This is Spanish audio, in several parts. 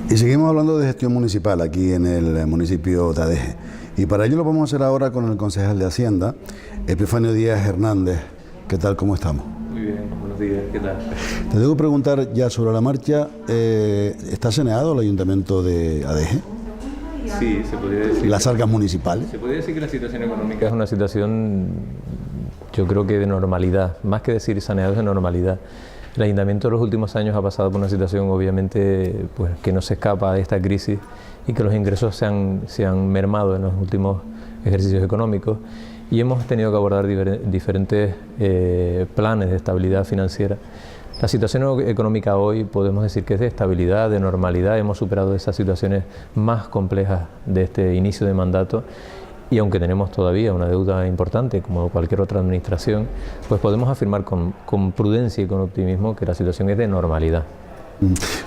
Y seguimos hablando de gestión municipal aquí en el municipio de Adeje. Y para ello lo vamos a hacer ahora con el concejal de Hacienda, Epifanio Díaz Hernández. ¿Qué tal? ¿Cómo estamos? Muy bien, buenos días, ¿qué tal? Te debo preguntar ya sobre la marcha, ¿está saneado el ayuntamiento de Adeje? Sí, se podría decir. ¿Las arcas municipales? Se podría decir que la situación económica es una situación, yo creo que de normalidad, más que decir saneado, es de normalidad. El ayuntamiento en los últimos años ha pasado por una situación obviamente pues, que no se escapa de esta crisis y que los ingresos se han mermado en los últimos ejercicios económicos y hemos tenido que abordar diferentes planes de estabilidad financiera. La situación económica hoy podemos decir que es de estabilidad, de normalidad, hemos superado esas situaciones más complejas de este inicio de mandato. Y aunque tenemos todavía una deuda importante, como cualquier otra administración, pues podemos afirmar con prudencia y con optimismo que la situación es de normalidad.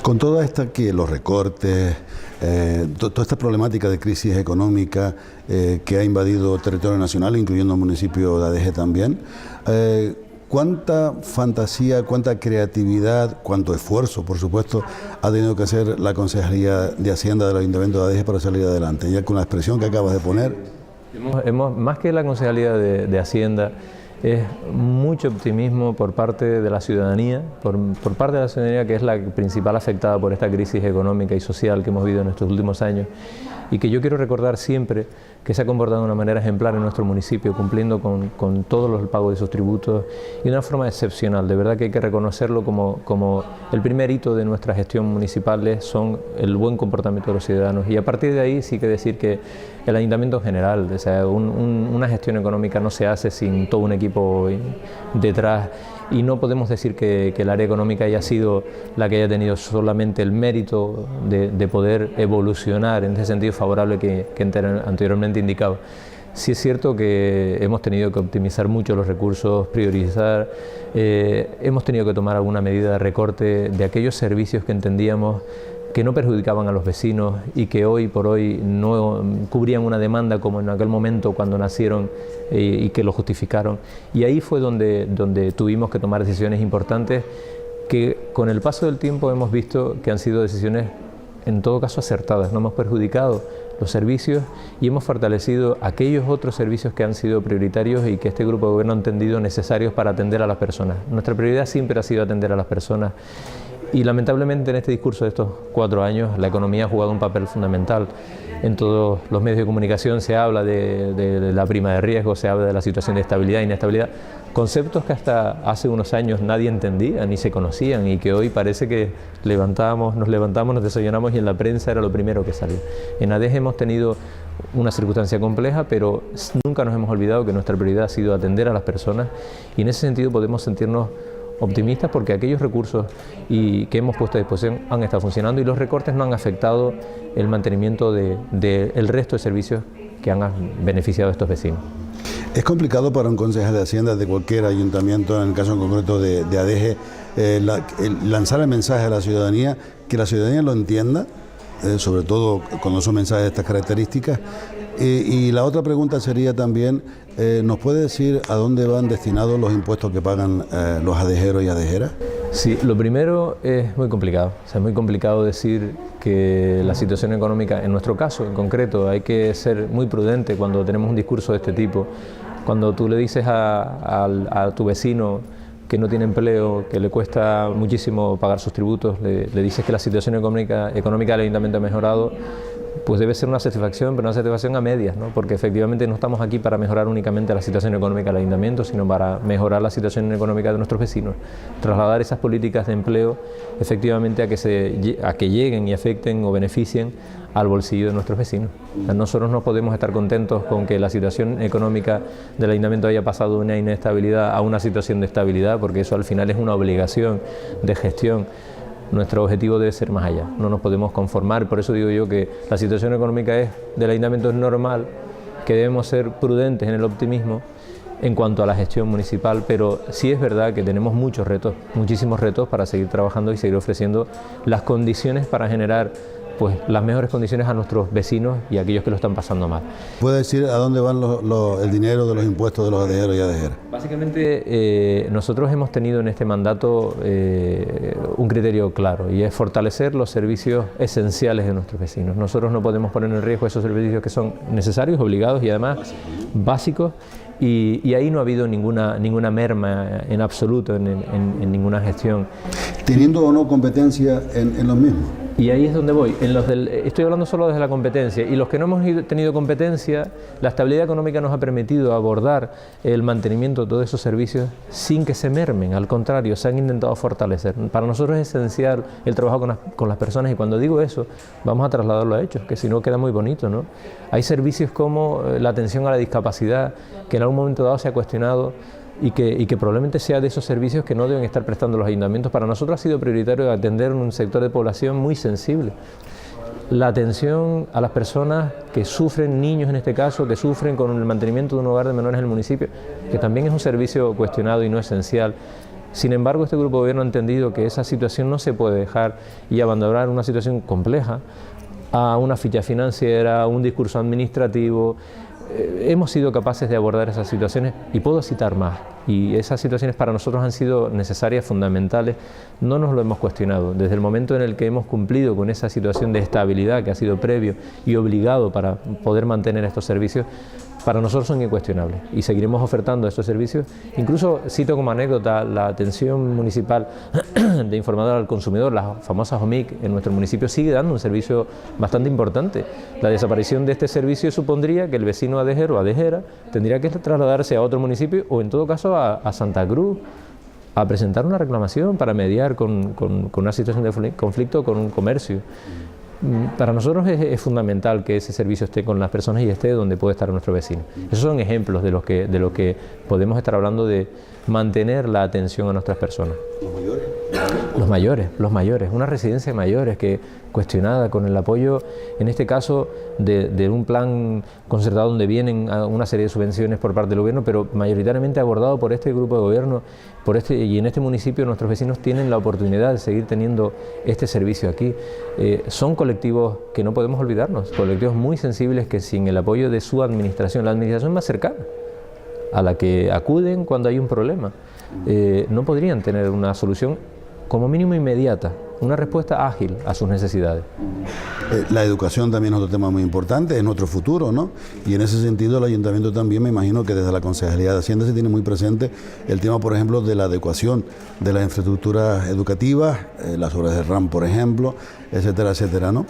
Con toda esta que los recortes, toda esta problemática de crisis económica que ha invadido el territorio nacional, incluyendo el municipio de Adeje también, ¿cuánta fantasía, cuánta creatividad, cuánto esfuerzo, por supuesto, ha tenido que hacer la Concejalía de Hacienda del Ayuntamiento de Adeje para salir adelante? Ya con la expresión que acabas de poner. Más que la Concejalía de Hacienda, es mucho optimismo por parte de la ciudadanía, por parte de la ciudadanía que es la principal afectada por esta crisis económica y social que hemos vivido en estos últimos años y que yo quiero recordar siempre que se ha comportado de una manera ejemplar en nuestro municipio, cumpliendo con todos los pagos de sus tributos y de una forma excepcional. De verdad que hay que reconocerlo como el primer hito de nuestra gestión municipal son el buen comportamiento de los ciudadanos. Y a partir de ahí sí hay que decir que el ayuntamiento en general, o sea, una gestión económica no se hace sin todo un equipo detrás. Y no podemos decir que el área económica haya sido la que haya tenido solamente el mérito de poder evolucionar en ese sentido favorable que anteriormente indicaba. Sí es cierto que hemos tenido que optimizar mucho los recursos, priorizar, hemos tenido que tomar alguna medida de recorte de aquellos servicios que entendíamos que no perjudicaban a los vecinos y que hoy por hoy no cubrían una demanda como en aquel momento cuando nacieron y que lo justificaron. Y ahí fue donde tuvimos que tomar decisiones importantes que con el paso del tiempo hemos visto que han sido decisiones en todo caso acertadas. No hemos perjudicado los servicios y hemos fortalecido aquellos otros servicios que han sido prioritarios y que este grupo de gobierno ha entendido necesarios para atender a las personas. Nuestra prioridad siempre ha sido atender a las personas. Y lamentablemente en este discurso de estos 4 años la economía ha jugado un papel fundamental. En todos los medios de comunicación se habla de la prima de riesgo, se habla de la situación de estabilidad e inestabilidad, conceptos que hasta hace unos años nadie entendía ni se conocían y que hoy parece que nos levantamos, nos desayunamos y en la prensa era lo primero que salía. En Adeje hemos tenido una circunstancia compleja, pero nunca nos hemos olvidado que nuestra prioridad ha sido atender a las personas y en ese sentido podemos sentirnos optimistas porque aquellos recursos que hemos puesto a disposición han estado funcionando y los recortes no han afectado el mantenimiento del resto de servicios que han beneficiado a estos vecinos. Es complicado para un concejal de Hacienda de cualquier ayuntamiento, en el caso en concreto de Adeje, lanzar el mensaje a la ciudadanía, que la ciudadanía lo entienda, sobre todo cuando son mensajes de estas características. Y la otra pregunta sería también, ¿nos puede decir a dónde van destinados los impuestos que pagan los adejeros y adejeras? Sí, lo primero es muy complicado. O sea, es muy complicado decir que la situación económica, en nuestro caso en concreto, hay que ser muy prudente cuando tenemos un discurso de este tipo. Cuando tú le dices a tu vecino que no tiene empleo, que le cuesta muchísimo pagar sus tributos, le dices que la situación económica del ayuntamiento ha mejorado, pues debe ser una satisfacción, pero una satisfacción a medias, ¿no? Porque efectivamente no estamos aquí para mejorar únicamente la situación económica del ayuntamiento, sino para mejorar la situación económica de nuestros vecinos, trasladar esas políticas de empleo efectivamente a que lleguen y afecten o beneficien al bolsillo de nuestros vecinos. O sea, nosotros no podemos estar contentos con que la situación económica del ayuntamiento haya pasado de una inestabilidad a una situación de estabilidad, porque eso al final es una obligación de gestión. Nuestro objetivo debe ser más allá, no nos podemos conformar, por eso digo yo que la situación económica del ayuntamiento es normal, que debemos ser prudentes en el optimismo en cuanto a la gestión municipal, pero sí es verdad que tenemos muchos retos, muchísimos retos para seguir trabajando y seguir ofreciendo las condiciones para generar pues las mejores condiciones a nuestros vecinos y a aquellos que lo están pasando mal. ¿Puede decir a dónde van el dinero de los impuestos de los adejeros y adejeras? Básicamente nosotros hemos tenido en este mandato un criterio claro, y es fortalecer los servicios esenciales de nuestros vecinos. Nosotros no podemos poner en riesgo esos servicios que son necesarios, obligados y además básicos. Y ahí no ha habido ninguna merma en absoluto en ninguna gestión. ¿Teniendo o no competencia en los mismos? Y ahí es donde voy. Estoy hablando solo desde la competencia, y los que no hemos tenido competencia, la estabilidad económica nos ha permitido abordar el mantenimiento de todos esos servicios sin que se mermen, al contrario, se han intentado fortalecer. Para nosotros es esencial el trabajo con las personas, y cuando digo eso, vamos a trasladarlo a hechos, que si no queda muy bonito, ¿no? Hay servicios como la atención a la discapacidad, que en algún momento dado se ha cuestionado, y que probablemente sea de esos servicios que no deben estar prestando los ayuntamientos. Para nosotros ha sido prioritario atender un sector de población muy sensible. La atención a las personas que sufren, niños en este caso, que sufren con el mantenimiento de un hogar de menores en el municipio, que también es un servicio cuestionado y no esencial. Sin embargo, este grupo de gobierno ha entendido que esa situación no se puede dejar y abandonar una situación compleja a una ficha financiera, a un discurso administrativo. Hemos sido capaces de abordar esas situaciones, y puedo citar más, y esas situaciones para nosotros han sido necesarias, fundamentales, no nos lo hemos cuestionado. Desde el momento en el que hemos cumplido con esa situación de estabilidad que ha sido previo y obligado para poder mantener estos servicios, para nosotros son incuestionables, y seguiremos ofertando estos servicios. Incluso cito como anécdota la atención municipal de informador al consumidor, la famosa OMIC, en nuestro municipio sigue dando un servicio bastante importante. La desaparición de este servicio supondría que el vecino adejero o adejera tendría que trasladarse a otro municipio, o en todo caso a Santa Cruz, a presentar una reclamación para mediar con una situación de conflicto con un comercio. Para nosotros es fundamental que ese servicio esté con las personas y esté donde puede estar nuestro vecino. Esos son ejemplos de lo que podemos estar hablando, de mantener la atención a nuestras personas. Los mayores, una residencia de mayores que cuestionada con el apoyo, en este caso, de un plan concertado donde vienen una serie de subvenciones por parte del gobierno, pero mayoritariamente abordado por este grupo de gobierno, y en este municipio nuestros vecinos tienen la oportunidad de seguir teniendo este servicio aquí. Son colectivos que no podemos olvidarnos, colectivos muy sensibles que sin el apoyo de su administración, la administración más cercana, a la que acuden cuando hay un problema, no podrían tener una solución como mínimo inmediata, una respuesta ágil a sus necesidades. La educación también es otro tema muy importante, es nuestro futuro, ¿no? Y en ese sentido el ayuntamiento también, me imagino que desde la Concejalía de Hacienda se tiene muy presente el tema, por ejemplo, de la adecuación de las infraestructuras educativas, las obras de RAM, por ejemplo, etcétera, etcétera, ¿no?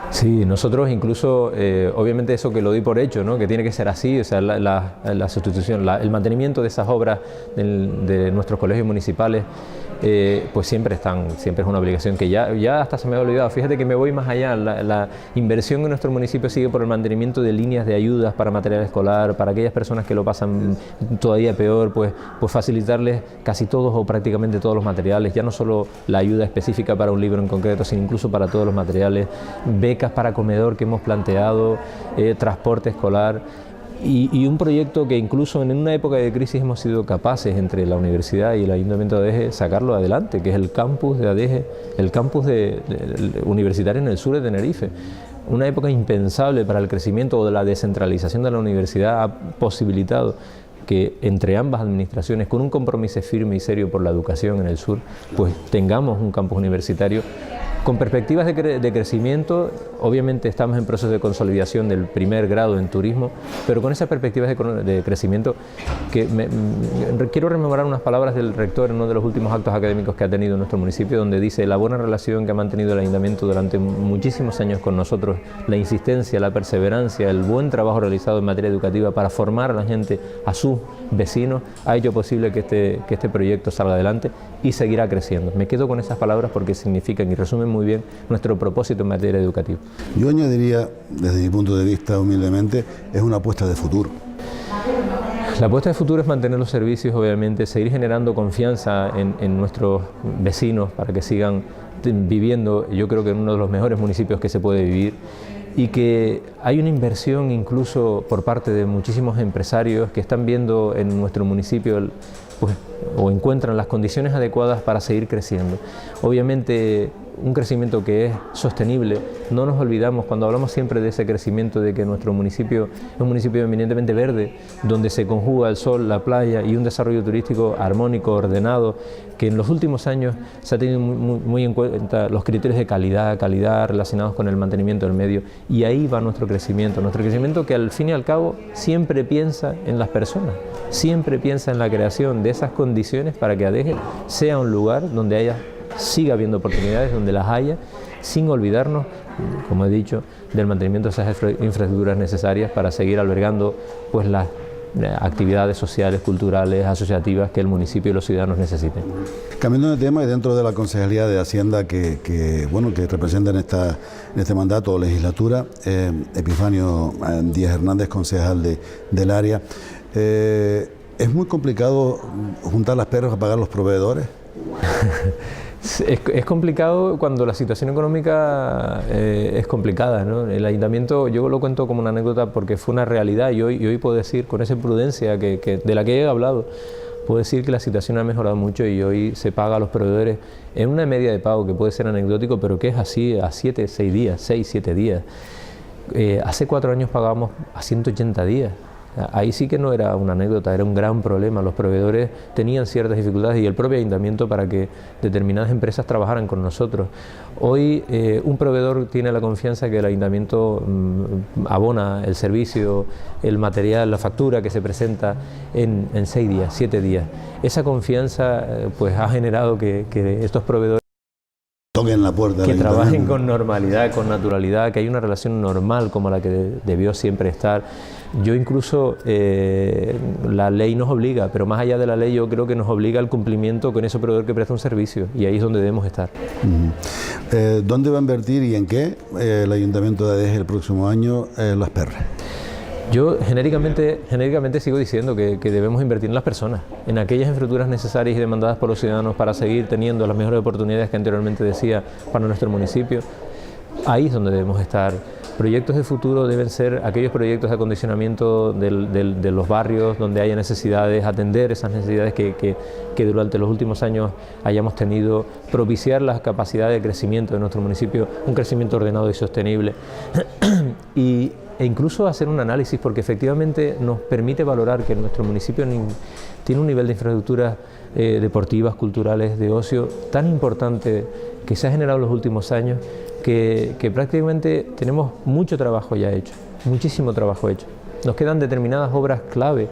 Sí, nosotros incluso, obviamente eso que lo di por hecho, ¿no? Que tiene que ser así, o sea, la sustitución, el mantenimiento de esas obras de nuestros colegios municipales, pues siempre es una obligación que ya hasta se me ha olvidado. Fíjate que me voy más allá, la inversión en nuestro municipio sigue por el mantenimiento de líneas de ayudas para material escolar, para aquellas personas que lo pasan todavía peor, pues facilitarles casi todos o prácticamente todos los materiales, ya no solo la ayuda específica para un libro en concreto, sino incluso para todos los materiales, becas para comedor que hemos planteado, transporte escolar. Y un proyecto que incluso en una época de crisis hemos sido capaces entre la universidad y el Ayuntamiento de Adeje sacarlo adelante, que es el campus de Adeje, el campus universitario en el sur de Tenerife. Una época impensable para el crecimiento o de la descentralización de la universidad ha posibilitado que entre ambas administraciones, con un compromiso firme y serio por la educación en el sur, pues tengamos un campus universitario con perspectivas de crecimiento. Obviamente estamos en proceso de consolidación del primer grado en turismo, pero con esas perspectivas de crecimiento, que quiero rememorar unas palabras del rector en uno de los últimos actos académicos que ha tenido nuestro municipio, donde dice: la buena relación que ha mantenido el ayuntamiento durante muchísimos años con nosotros, la insistencia, la perseverancia, el buen trabajo realizado en materia educativa para formar a la gente, a sus vecinos, ha hecho posible que este proyecto salga adelante y seguirá creciendo. Me quedo con esas palabras porque significan y resumen muy bien nuestro propósito en materia educativa. Yo añadiría, desde mi punto de vista, humildemente, es una apuesta de futuro. La apuesta de futuro es mantener los servicios, obviamente, seguir generando confianza en nuestros vecinos para que sigan viviendo, yo creo que en uno de los mejores municipios que se puede vivir, y que hay una inversión incluso por parte de muchísimos empresarios que están viendo en nuestro municipio o encuentran las condiciones adecuadas para seguir creciendo. Obviamente un crecimiento que es sostenible. No nos olvidamos, cuando hablamos siempre de ese crecimiento, de que nuestro municipio es un municipio eminentemente verde, donde se conjuga el sol, la playa y un desarrollo turístico armónico, ordenado, que en los últimos años se ha tenido muy en cuenta los criterios de calidad relacionados con el mantenimiento del medio, y ahí va nuestro crecimiento que al fin y al cabo siempre piensa en las personas, siempre piensa en la creación de esas condiciones para que Adeje sea un lugar donde siga habiendo oportunidades, donde las haya, sin olvidarnos, como he dicho, del mantenimiento de esas infraestructuras necesarias para seguir albergando pues las actividades sociales, culturales, asociativas que el municipio y los ciudadanos necesiten. Cambiando de tema, y dentro de la Concejalía de Hacienda que representa en este mandato o legislatura, Epifanio Díaz Hernández, concejal del área, ¿es muy complicado juntar las perras a pagar los proveedores? Es complicado cuando la situación económica es complicada, ¿no? El ayuntamiento, yo lo cuento como una anécdota porque fue una realidad, y hoy puedo decir con esa prudencia de la que he hablado, puedo decir que la situación ha mejorado mucho y hoy se paga a los proveedores en una media de pago que puede ser anecdótico, pero que es así a 7 días. Hace 4 años pagábamos a 180 días. Ahí sí que no era una anécdota, era un gran problema. Los proveedores tenían ciertas dificultades y el propio ayuntamiento para que determinadas empresas trabajaran con nosotros. Hoy un proveedor tiene la confianza que el ayuntamiento abona el servicio, el material, la factura que se presenta en 6 días, 7 días. Esa confianza pues ha generado que estos proveedores toquen la puerta, que trabajen con normalidad, con naturalidad, que hay una relación normal como la que debió siempre estar. Yo incluso, la ley nos obliga, pero más allá de la ley yo creo que nos obliga al cumplimiento con ese proveedor que presta un servicio, y ahí es donde debemos estar. ¿Dónde va a invertir y en qué el Ayuntamiento de Adeje el próximo año las perras? Yo genéricamente sigo diciendo que debemos invertir en las personas, en aquellas infraestructuras necesarias y demandadas por los ciudadanos para seguir teniendo las mejores oportunidades que anteriormente decía para nuestro municipio. Ahí es donde debemos estar. Proyectos de futuro deben ser aquellos proyectos de acondicionamiento de los barrios donde haya necesidades, atender esas necesidades que durante los últimos años hayamos tenido, propiciar las capacidades de crecimiento de nuestro municipio, un crecimiento ordenado y sostenible, e incluso hacer un análisis, porque efectivamente nos permite valorar que nuestro municipio tiene un nivel de infraestructuras deportivas, culturales, de ocio tan importante que se ha generado en los últimos años, que prácticamente tenemos mucho trabajo ya hecho, muchísimo trabajo hecho. Nos quedan determinadas obras clave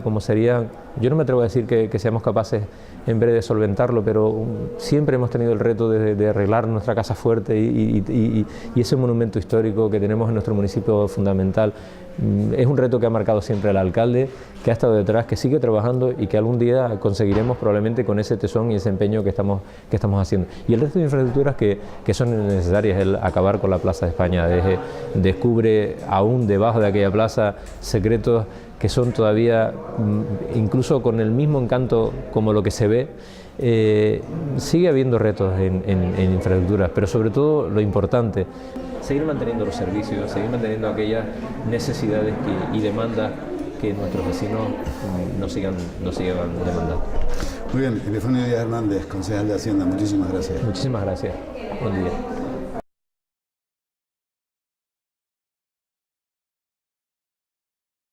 como serían, yo no me atrevo a decir que seamos capaces en breve de solventarlo, pero siempre hemos tenido el reto de arreglar nuestra casa fuerte y ese monumento histórico que tenemos en nuestro municipio fundamental. Es un reto que ha marcado siempre el alcalde, que ha estado detrás, que sigue trabajando y que algún día conseguiremos probablemente con ese tesón y ese empeño que estamos haciendo. Y el resto de infraestructuras que son necesarias, el acabar con la Plaza de España. Descubre aún debajo de aquella plaza secretos que son todavía, incluso con el mismo encanto como lo que se ve, sigue habiendo retos en infraestructuras, pero sobre todo lo importante, seguir manteniendo los servicios, seguir manteniendo aquellas necesidades y demandas que nuestros vecinos nos sigan demandando. Muy bien, Epifanio Díaz Hernández, concejal de Hacienda, muchísimas gracias. Muchísimas gracias. Buen día.